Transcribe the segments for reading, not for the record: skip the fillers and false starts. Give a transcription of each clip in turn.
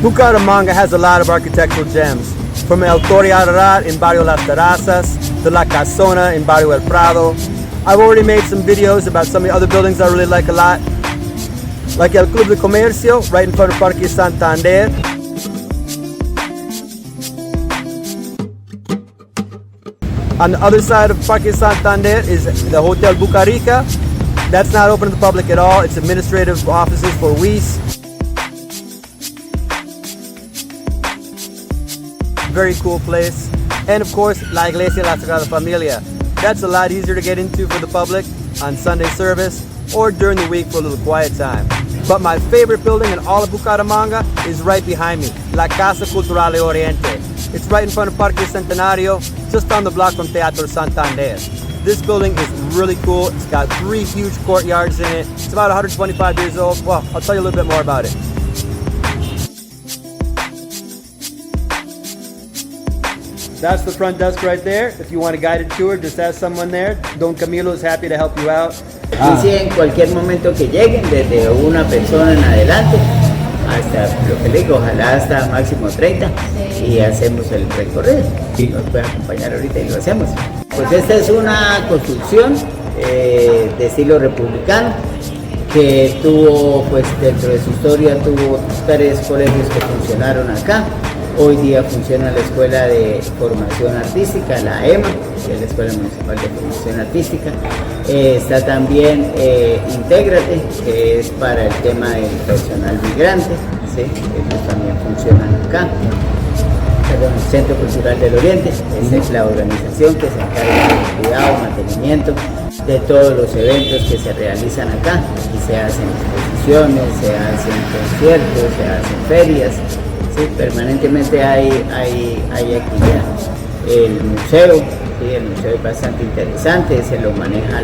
Bucaramanga has a lot of architectural gems, from El Torre Ararat in Barrio Las Terrazas to La Casona in Barrio El Prado. I've already made some videos about some of the other buildings I really like a lot, like El Club de Comercio right in front of Parque Santander. On the other side of Parque Santander is the Hotel Bucarica. That's not open to the public at all. It's administrative offices for WIS. Very cool place. And of course, La Iglesia La Sagrada Familia. That's a lot easier to get into for the public on Sunday service or during the week for a little quiet time. But my favorite building in all of Bucaramanga is right behind me, La Centro Cultural del Oriente. It's right in front of Parque Centenario, just on the block from Teatro Santander. This building is really cool. It's got 3 huge courtyards in it. It's about 125 years old. Well, I'll tell you a little bit more about it. That's the front desk right there. If you want a guided tour, just ask someone there. Don Camilo is happy to help you out. Sí, en cualquier momento que lleguen, desde una persona en adelante, hasta lo que le digo, ojalá hasta máximo 30, y hacemos el recorrido. Si nos pueden acompañar ahorita y lo hacemos. Pues esta es una construcción de estilo republicano, que tuvo, pues dentro de su historia, tuvo 3 colegios que funcionaron acá. Hoy día funciona la Escuela de Formación Artística, la EMA, que es la Escuela Municipal de Formación Artística. Está también Intégrate, que es para el tema del personal migrante, ¿sí? Ellos también funcionan acá. Perdón, el Centro Cultural del Oriente, esa es la organización que se encarga del cuidado, mantenimiento de todos los eventos que se realizan acá. Aquí se hacen exposiciones, se hacen conciertos, se hacen ferias. Sí, permanentemente hay actividad. El museo, sí, el museo es bastante interesante, se lo maneja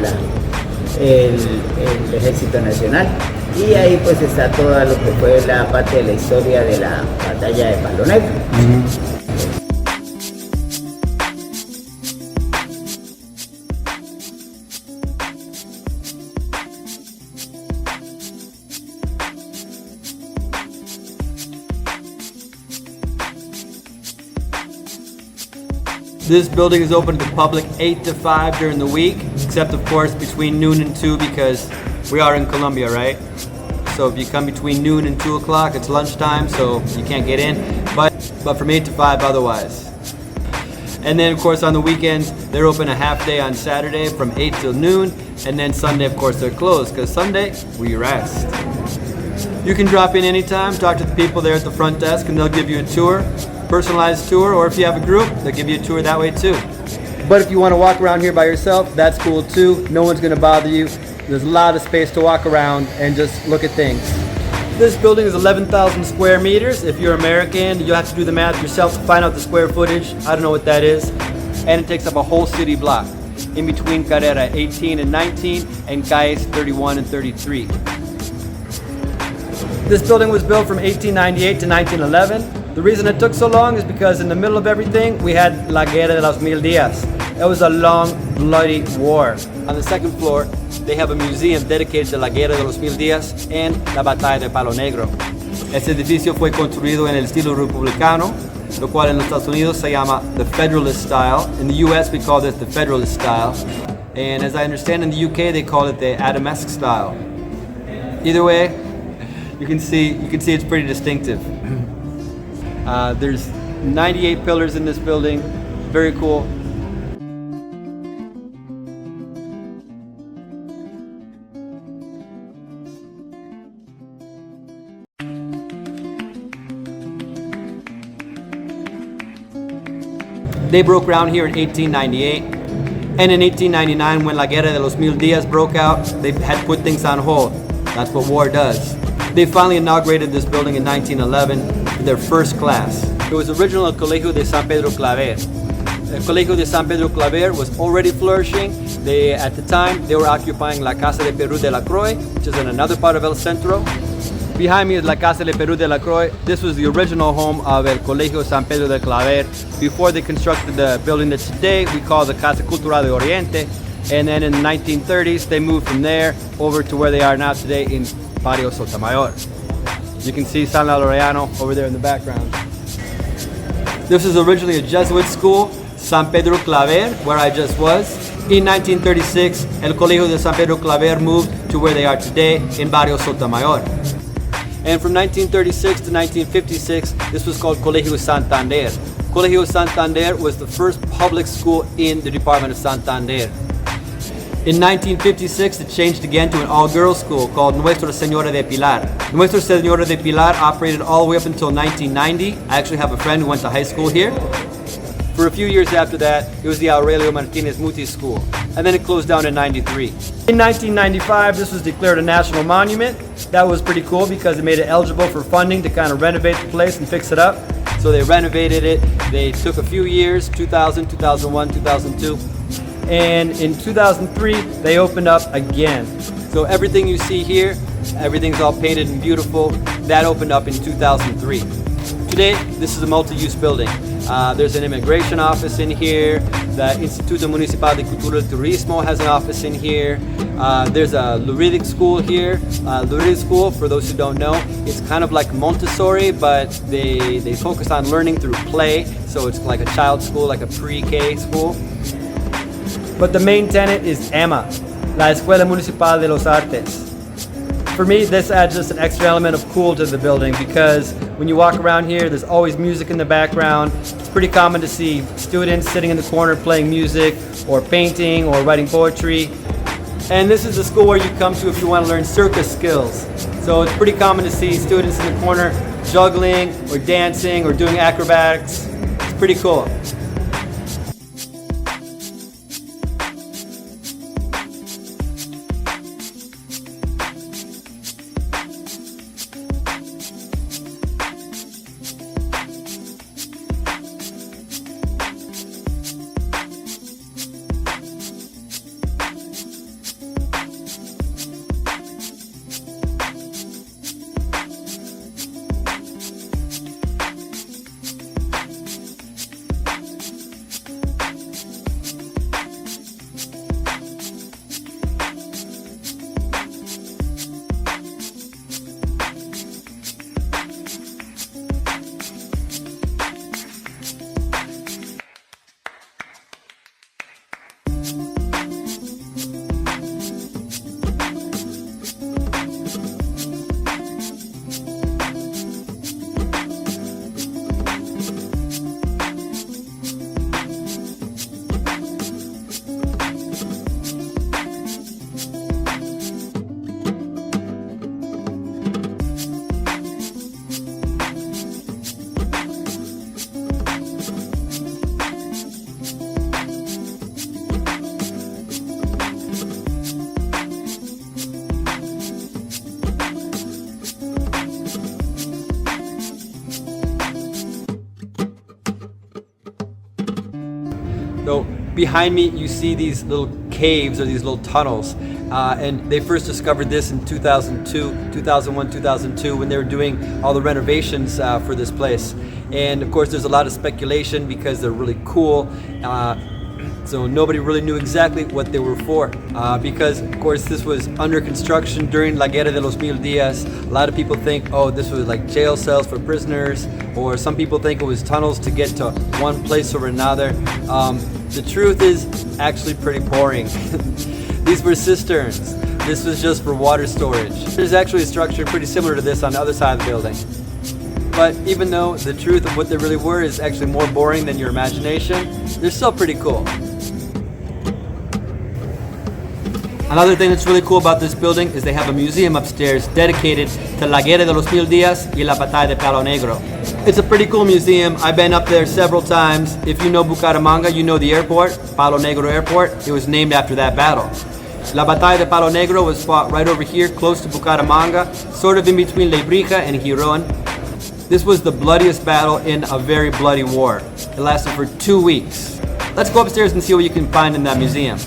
el Ejército Nacional, y ahí pues está toda lo que fue la parte de la historia de la batalla de Palo Negro. This building is open to the public 8 to 5 during the week, except of course between noon and 2 because we are in Colombia, right? So if you come between noon and 2 o'clock, it's lunchtime, so you can't get in, but from 8 to 5 otherwise. And then of course on the weekends, they're open a half day on Saturday from 8 till noon, and then Sunday of course they're closed, because Sunday we rest. You can drop in anytime, talk to the people there at the front desk, and they'll give you a tour. Personalized tour, or if you have a group, they'll give you a tour that way too. But if you want to walk around here by yourself, that's cool too. No one's going to bother you. There's a lot of space to walk around and just look at things. This building is 11,000 square meters. If you're American, you'll have to do the math yourself to find out the square footage. I don't know what that is. And it takes up a whole city block in between Carrera 18 and 19 and Calles 31 and 33. This building was built from 1898 to 1911. The reason it took so long is because in the middle of everything, we had La Guerra de los Mil Días. It was a long, bloody war. On the second floor, they have a museum dedicated to La Guerra de los Mil Días and la Batalla de Palo Negro. Este edificio fue construido en el estilo republicano, lo cual en los Estados Unidos se llama the Federalist style. In the US, we call this the Federalist style. And as I understand, in the UK, they call it the Adamesque style. Either way, you can see it's pretty distinctive. There's 98 pillars in this building, very cool. They broke ground here in 1898, and in 1899 when La Guerra de los Mil Días broke out, they had put things on hold. That's what war does. They finally inaugurated this building in 1911. Their first class. It was original Colegio de San Pedro Claver. The Colegio de San Pedro Claver was already flourishing. At the time, they were occupying La Casa de Perú de la Croix, which is in another part of El Centro. Behind me is La Casa de Perú de la Croix. This was the original home of El Colegio San Pedro de Claver before they constructed the building that today we call the Casa Cultural del Oriente. And then in the 1930s, they moved from there over to where they are now today in Barrio Sotomayor. You can see San Laureano over there in the background. This was originally a Jesuit school, San Pedro Claver, where I just was. In 1936, El Colegio de San Pedro Claver moved to where they are today in Barrio Sotomayor. And from 1936 to 1956, this was called Colegio Santander. Colegio Santander was the first public school in the department of Santander. In 1956, it changed again to an all-girls school called Nuestra Señora de Pilar. Nuestra Señora de Pilar operated all the way up until 1990. I actually have a friend who went to high school here. For a few years after that, it was the Aurelio Martinez Muti School, and then it closed down in 93. In 1995, this was declared a national monument. That was pretty cool because it made it eligible for funding to kind of renovate the place and fix it up. So they renovated it. They took a few years, 2000, 2001, 2002. And in 2003, they opened up again. So everything you see here, everything's all painted and beautiful. That opened up in 2003. Today, this is a multi-use building. There's an immigration office in here. The Instituto Municipal de Cultura del Turismo has an office in here. There's a Luridic school here. Luridic school, for those who don't know, it's kind of like Montessori, but they focus on learning through play. So it's like a child school, like a pre-K school. But the main tenant is EMA, La Escuela Municipal de los Artes. For me, this adds just an extra element of cool to the building because when you walk around here, there's always music in the background. It's pretty common to see students sitting in the corner playing music or painting or writing poetry. And this is the school where you come to if you want to learn circus skills. So it's pretty common to see students in the corner juggling or dancing or doing acrobatics. It's pretty cool. So behind me, you see these little caves or these little tunnels. And they first discovered this in 2002, 2001, 2002, when they were doing all the renovations for this place. And of course, there's a lot of speculation because they're really cool. So nobody really knew exactly what they were for because, of course, this was under construction during La Guerra de los Mil Días. A lot of people think, oh, this was like jail cells for prisoners, or some people think it was tunnels to get to one place or another. The truth is actually pretty boring. These were cisterns. This was just for water storage. There's actually a structure pretty similar to this on the other side of the building. But even though the truth of what they really were is actually more boring than your imagination, they're still pretty cool. Another thing that's really cool about this building is they have a museum upstairs dedicated to La Guerra de los Mil Días y la Batalla de Palo Negro. It's a pretty cool museum. I've been up there several times. If you know Bucaramanga, you know the airport, Palo Negro Airport. It was named after that battle. La Batalla de Palo Negro was fought right over here, close to Bucaramanga, sort of in between Lebrija and Giron. This was the bloodiest battle in a very bloody war. It lasted for 2 weeks. Let's go upstairs and see what you can find in that museum.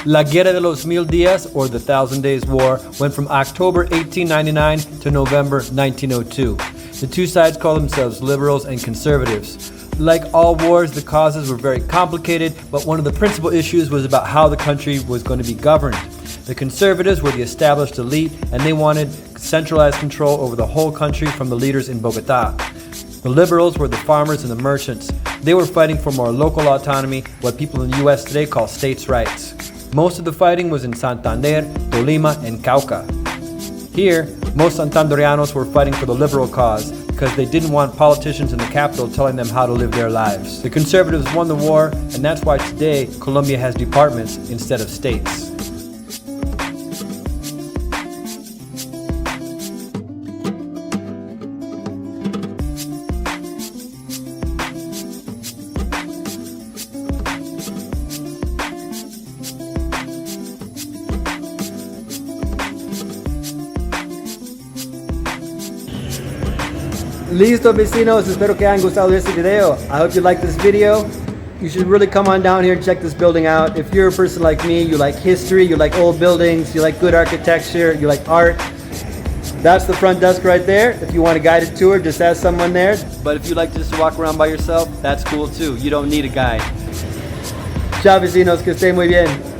La Guerra de los Mil Días, or the Thousand Days War, went from October 1899 to November 1902. The two sides call themselves liberals and conservatives. Like all wars, the causes were very complicated, but one of the principal issues was about how the country was going to be governed. The conservatives were the established elite, and they wanted centralized control over the whole country from the leaders in Bogota. The liberals were the farmers and the merchants. They were fighting for more local autonomy, what people in the US today call states' rights. Most of the fighting was in Santander, Tolima, and Cauca. Here, most Santanderianos were fighting for the liberal cause because they didn't want politicians in the capital telling them how to live their lives. The conservatives won the war, and that's why today Colombia has departments instead of states. Listo, vecinos, espero que hayan gustado de este video. I hope you like this video. You should really come on down here and check this building out. If you're a person like me, you like history, you like old buildings, you like good architecture, you like art, that's the front desk right there. If you want a guided tour, just ask someone there. But if you like just to walk around by yourself, that's cool too. You don't need a guide. Ciao, vecinos, que estén muy bien.